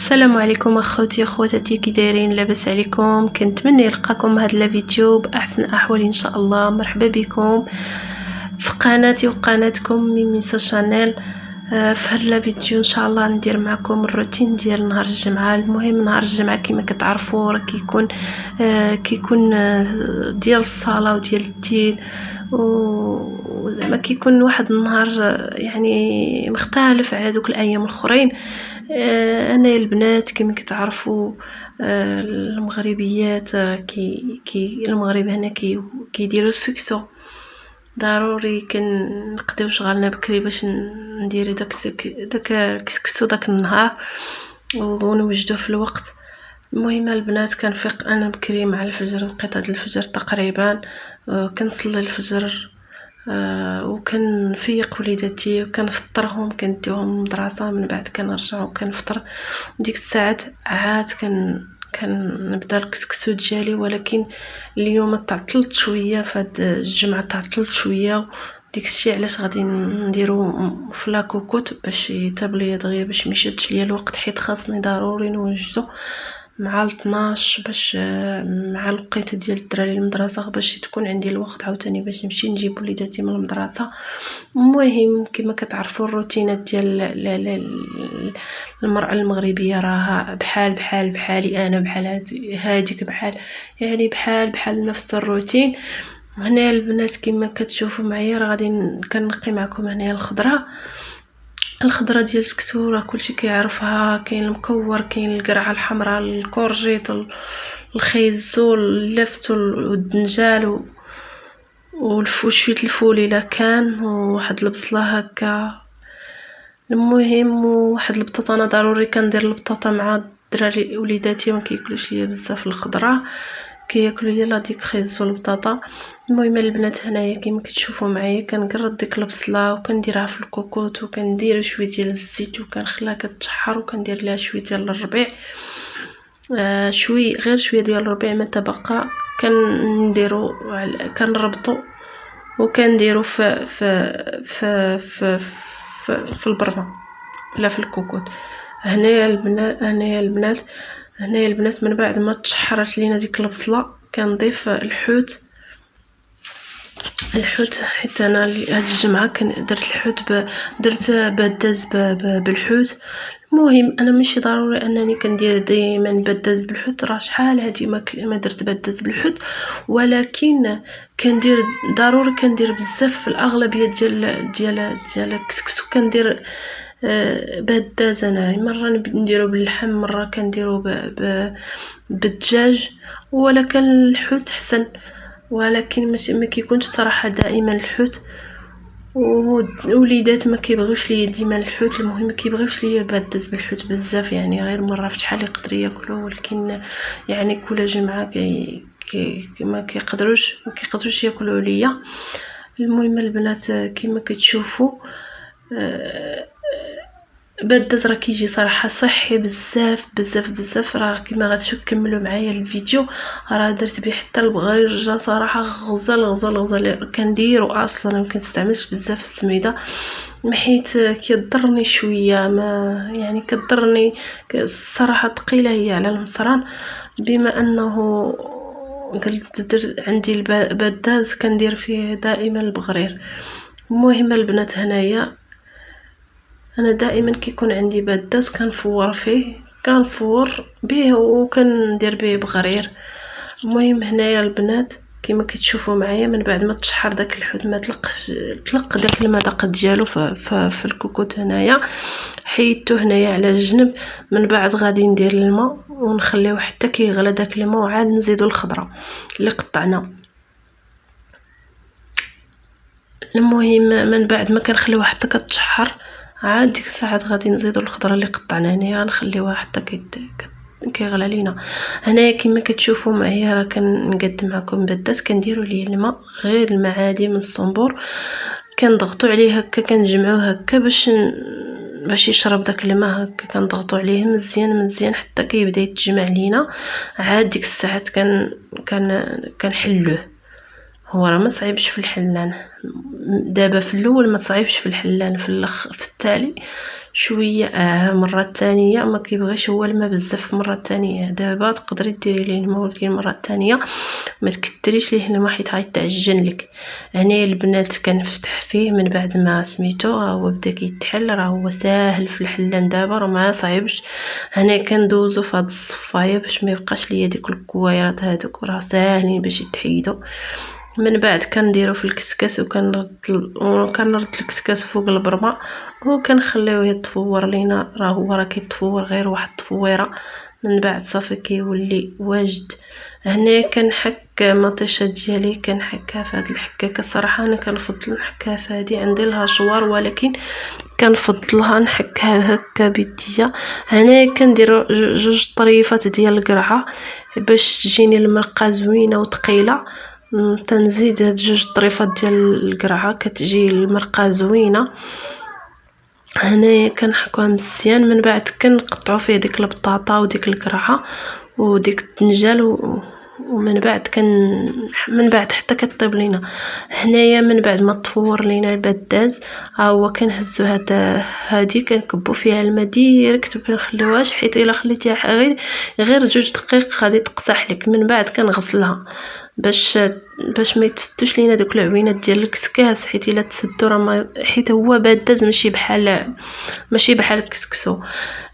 السلام عليكم اخوتي اخواتاتي، كي دايرين؟ لاباس عليكم؟ كنتمنى يلقاكم هذا الفيديو باحسن احوال ان شاء الله. مرحبا بكم في قناتي وقناتكم ميميسا شانيل. في هذا الفيديو ان شاء الله ندير معكم الروتين ديال نهار الجمعه. المهم نهار الجمعه كما كتعرفوا راه كيكون ديال الصلاه وديال الدين، وزعما كيكون واحد النهار يعني مختلف على دوك الايام الاخرين. انا البنات كما كتعرفوا المغربيات المغرب هنا كيديروا السكسو. ضروري كنقضيو شغالنا بكري باش نديرو داك الكسكسو داك النهار ونوجدوه في الوقت. المهم البنات كنفيق انا بكري مع الفجر، وقت هاد الفجر تقريبا كنصلي الفجر، وكنفيق وليداتي وكنفطرهم كنديهم للمدرسه. من بعد كنرجع وكنفطر، وديك الساعات عاد كنبدا الكسكسو ديالي. ولكن اليوم تعطلت شويه، فهاد الجمعه تعطلت شويه، ديك الشيء علاش غادي نديرو في لاكوكوت باش يطيب دغيا، باش ميشدش ليا الوقت، حيت خاصني ضروري نوجدو مع 12 باش مع الوقيته ديال الدراري المدرسه، باش تكون عندي الوقت عاوتاني باش نمشي نجيب وليداتي من المدرسه. المهم كما كتعرفوا الروتينات ديال المراه المغربيه راها بحالي انا، بحال هاديك، بحال نفس الروتين. هنا البنات كما كتشوفوا معايا راه غادي كنقي معكم هنا الخضره ديال السكسو. راه كلشي كيعرفها، كاين المكور، كاين القرعه الحمراء، الكورجيط، الخيزو، اللفت والدنجال والفوشية الفول الا كان، وواحد البصله هكا. المهم واحد البطاطا، انا ضروري كندير البطاطا مع الدراري وليداتي، ما كياكلوش ليا بزاف الخضره، كياكلوا ليا لا ديك خيزو البطاطا. المهم البنات هنايا كما كتشوفوا معايا كنقرط ديك البصله وكنديرها في الكوكوط، وكندير شويه ديال الزيت وكنخليها كتشحر، وكندير لها شويه ديال الربيع، غير شويه ديال الربيع ما تبقى. كنديرو كنربطو وكنديرو في البرمه ولا في الكوكوط. هنايا البنات من بعد ما تشحرت لينا ديك البصله كنضيف الحوت. حيت انا هاد الجمعه درت الحوت درت بداز بالحوت. المهم انا ماشي ضروري انني كندير دائما بداز بالحوت، راه شحال هادي ما درت بداز بالحوت، ولكن ضروري كندير بزاف في الاغلبيه ديال الكسكسو كندير بداز. انا مره نديرو باللحم، مره كنديرو بالدجاج، ولكن الحوت حسن. ولكن ما كيكونش صراحه دائما الحوت، ووليدات ما كيبغيوش ليا ديما الحوت. المهم ما كيبغيوش ليا بدز بالحوت بزاف، يعني غير مره في شحال يقدر ياكلوا، ولكن يعني كل جمعه ما كيقدروش ياكلوا ليا. المهم البنات كما كتشوفوا بدز راه كيجي صراحه صحي بزاف. راه كما غتكملوا معايا الفيديو راه درت به حتى البغرير، جا صراحه غزال كنديرو اصلا ما كنستعملش بزاف السميده، حيت كيضرني شويه، ما يعني كضرني الصراحه، ثقيله هي على المصران. بما انه قلت عندي البداز كندير فيه دائما البغرير. المهم البنات هنايا انا دائما كيكون عندي بداز كنفور به وكندير به بغرير. المهم هنايا البنات كما كتشوفوا معايا من بعد ما تشحر داك الحوت، ما طلق داك المذاق ديالو في الكوكوط، هنايا حيدته هنايا على الجنب. من بعد غادي ندير الماء ونخليوه حتى كيغلى داك الماء، وعاد نزيدو الخضره اللي قطعنا. المهم من بعد ما كنخليوها حتى كتشحر، عاد ديك الساعات غادي نزيدو الخضره اللي قطعنا هنايا، نخليوها حتى كيغلى لينا. هنايا كما كتشوفوا معايا راه كنقدم معكم بداس، كنديروا ليه الماء، غير الماء عادي من الصنبور، كنضغطوا عليه هكا، كنجمعوه هكا باش يشرب داك الماء هكا، كنضغطوا عليه مزيان حتى كيبدا يتجمع لينا. عاد ديك الساعات كنحلوه. هو راه ما صعيبش في الحلان دابا، في الاول ما صعيبش في الحلان، في التالي شويه المره الثانيه ما كيبغيش هو الماء بزاف المره الثانيه. دابا تقدري ديري ليه الماء ولكن المره الثانيه ما تكثريش ليه الماء حيت غيتعجن لك. هنايا البنات كنفتح فيه من بعد ما سميتو هو بدا كيتحل، راه هو ساهل في الحلان دابا، راه ما صعيبش. هنا كندوزو في هاد الصفايه باش ما يبقاش ليا ديك الكويرات هادوك، راه ساهلين باش يتحيدوا. من بعد كنديرو في الكسكاس وكنرد الكسكاس فوق البرمه وكنخليوه يتفور لينا، راه هو كيتفور غير واحد التفويره. من بعد صافي كيولي واجد. هنا كنحك مطيشه ديالي كنحكها في هاد الحكاكه. صراحه انا كنفضل نحكها في هادي، عندي لها شوار ولكن كنفضلها نحكها هكا بيديا. هنا كندير جوج طريفات ديال القرعه باش تجيني المرقه زوينه وثقيله. تنزيد هاد جوج طريفات ديال القرعه كتجي المرقه زوينه. هنايا كنحكوها مزيان. من بعد كنقطعوا فيه ديك البطاطا وديك القرعه وديك الدنجال ومن بعد من بعد حتى كطيب لينا. هنايا من بعد ما تفور لينا البداز ها هو كنهزو هادي كنكبو فيها الماء ديريكت، ما نخليوهاش حيت الا خليتيها غير 2 دقائق غادي تقصح لك. من بعد كنغسلها باش ما يتسدوش لينا دوك العوينات ديال الكسكاس، حيت الا تسدوا راه حيت هو بداز ماشي بحال الكسكسو.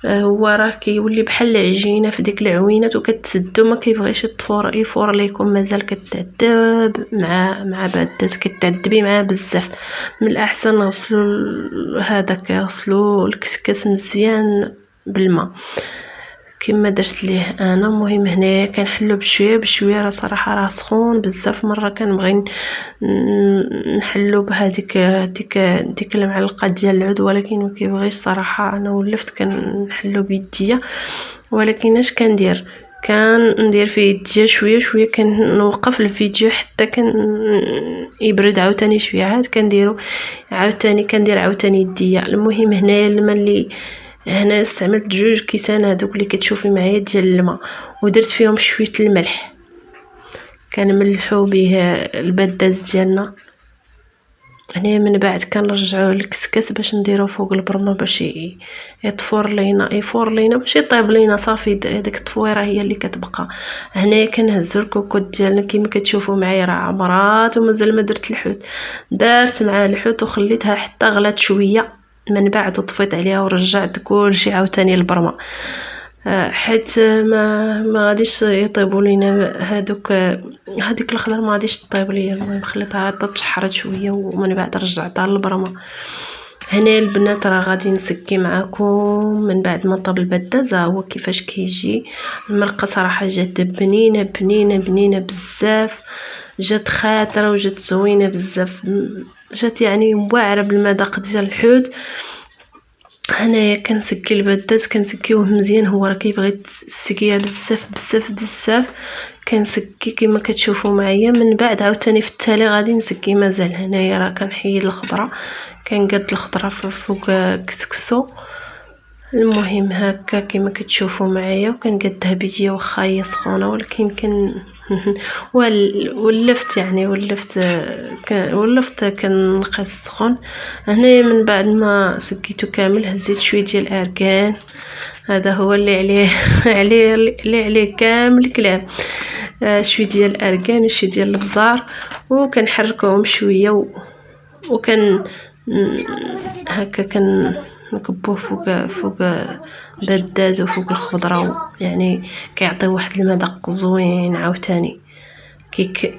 هو راه كيولي بحال العجينه في ديك العوينات وكتسدو، ما كيبغيش يفور ليكم مازال كتعذب مع بداز كتعذبي معاه بزاف. من الاحسن غسلوا الكسكاس مزيان بالماء كما درت ليه انا. المهم هنايا كنحلو بشويه راه صراحه راه سخون بزاف. مره كنبغي نحلو بهذيك ديك المعلقه ديال العود ولكن ما كيبغيش صراحه. انا ولفت كنحلو بيديا، ولكن اش كندير في يديا شويه كنوقف الفيديو حتى يبرد عاوتاني شويه، عاد كندير عاوتاني يديا. المهم هنايا الماء اللي هنا استعملت 2 كيسان هذوك اللي كتشوفي معايا ديال الماء ودرت فيهم شويه الملح، كنملحو به البداز ديالنا. هنا من بعد كنرجعوه للكسكاس باش نديرو فوق البرمه باش يفور لينا باش يطيب لينا. صافي ديك التفويره هي اللي كتبقى. هنايا كنهزو الكوكوط ديالنا كما كتشوفوا معايا راه عمرات ومازال ما درت الحوت. درت مع الحوت وخليتها حتى غلات شويه، من بعد طفيت عليها ورجعت كلشي عاوتاني للبرمه حيت ما غاديش يطيبوا لينا هذيك الخضر ما غاديش طيب ليا. المهم خليتها حتى تشحرت شويه ومن بعد رجعتها للبرمه. هنا البنات راه غادي نسكي معكم من بعد ما طاب البداز هو كيفاش كيجي. المرقه صراحه جات بنينه بزاف، جات خاطره وجات زوينه بزاف، جات يعني واعره بالمذاق ديال الحوت. هنايا كنسكي البداز كنسكيوه مزيان، هو راه كيبغي السكيه بزاف كنسكي كما كتشوفوا معايا. من بعد عاوتاني في التالي غادي نسكي مازال. هنايا راه كنحيد الخضره كنقاد الخضره فوق كسكسو. المهم هكا كما كتشوفوا معايا وكنقادها بيديا واخا هي سخونه ولكن ولفت كنقيس السخون. هنا من بعد ما سكيتو كامل هزيت شويه ديال الاركان، هذا هو اللي عليه كامل الكلام. شويه ديال الاركان وشويه ديال البزار وكنحركوهم شويه وكن هكا كنكبوه فوق بداز وفوق الخضره، يعني كيعطي واحد المذاق زوين. عاوتاني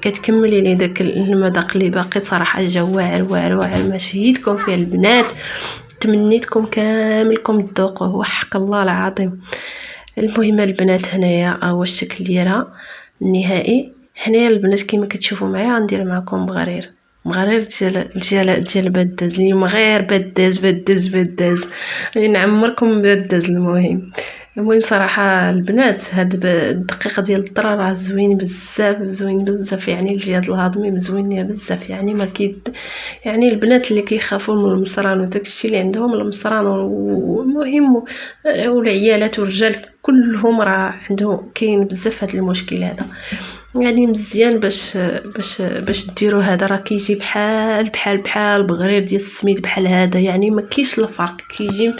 كتكملي لي داك المذاق اللي باقي صراحه جا واعر ما شهيتكم فيه البنات. تمنيتكم كاملكم تذوقوه وحق الله العظيم. المهم البنات هنايا هو الشكل ديالها النهائي. هنايا البنات كما كتشوفوا معايا غندير معكم مغرير ديال البداز. اليوم غير بداز نعمركم بداز. المهم صراحه البنات هاد الدقيق ديال الذره راه زوين بزاف يعني الجهاز الهضمي مزوين بزاف. يعني ما يعني البنات اللي كيخافوا من المصران وداكشي اللي عندهم المصران والمهم والعيالات والرجال كلهم راه عندهم كاين بزاف هذا المشكل هذا. يعني مزيان باش ديروا هذا، راه كيجي بحال بغرير ديال السميد بحال هذا، يعني ما كاينش الفرق، كيجي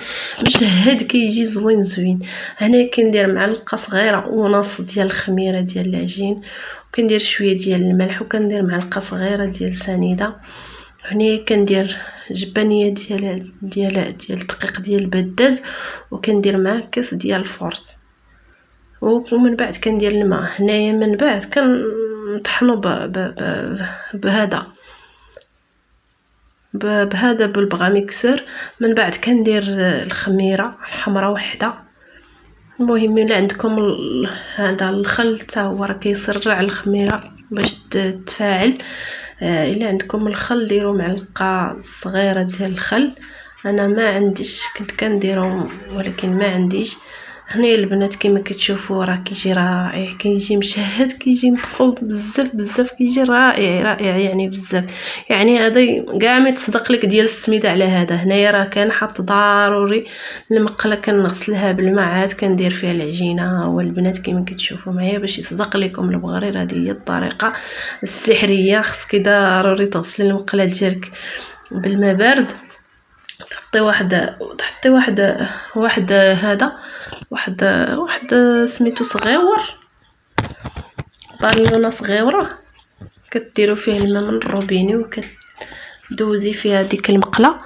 مشهد، كيجي زوين. هنا كندير معلقه صغيره ونص ديال الخميره ديال العجين، وكندير شويه ديال الملح، وكندير معلقه صغيره ديال سنيده. هنا كندير جبانيه ديال الدقيق ديال البداز، وكندير معاه كاس ديال الفرص، ومن بعد كندير الماء. هنايا من بعد كنطحنوا بهذا بالبغا ميكسور. من بعد كندير الخميره الحمراء وحده. المهم الا عندكم هذا الخل حتى هو راه كيسرع الخميره باش تتفاعل. الا عندكم الخل ديروا معلقه صغيره ديال الخل. انا ما عنديش، كنت كنديرهم ولكن ما عنديش. هنا البنات كما كتشوفوا راه كيجي رائع، كيجي مشهد، كيجي مطقوب بزاف، كيجي رائع يعني بزاف. يعني هذا كاع ما يتصدق لك ديال السميده على هذا. هنايا راه كنحط ضروري المقله، كنغسلها بالماء، عاد كندير فيها العجينه. والبنات كما كتشوفوا معايا باش يصدق لكم البغرير، هذه هي الطريقه السحريه. خصك ضروري تغسلي المقله ديالك بالماء بارد، تحطي واحد هذا واحد سميتو صغيور، بالونه صغيره، كديروا فيه الماء من الروبيني وكدوزي فيها ديك المقله.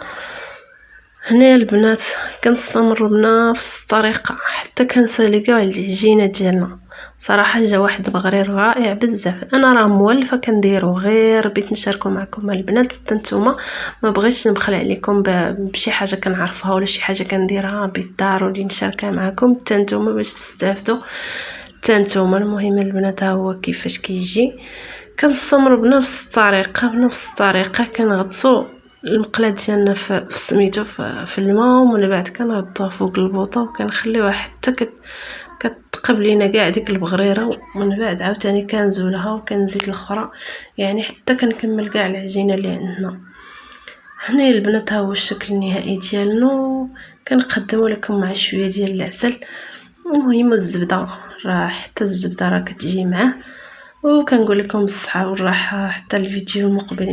هنا البنات كنستمروا بنفس الطريقه حتى كنسالي كاع العجينه ديالنا. صراحه جا واحد البغرير رائع بزاف. انا راه مولفه كنديرو، غير بغيت نشاركو معكم البنات حتى نتوما. ما بغيتش نبخل عليكم بشي حاجه كنعرفها ولا شي حاجه كنديرها، بالضروري نشاركها معكم حتى نتوما باش تستافدوا حتى نتوما. المهم البنات ها هو كيفاش كيجي. كنستمروا بنفس الطريقه كنغطسوا المقله ديالنا في سميتو في الماء، ومن بعد كنردوها فوق البوطه وكنخليوها حتى كتقب لينا كاع ديك البغريره. ومن بعد عاوتاني كنزولها وكنزيد الاخرى، يعني حتى كنكمل كاع العجينه اللي عندنا. هنا البنات ها هو الشكل النهائي ديالنا. كنقدموا لكم مع شويه ديال العسل. المهم الزبده، راه حتى الزبده راه كتجي معاه. وكنقول لكم بالصحه والراحه حتى الفيديو المقبل.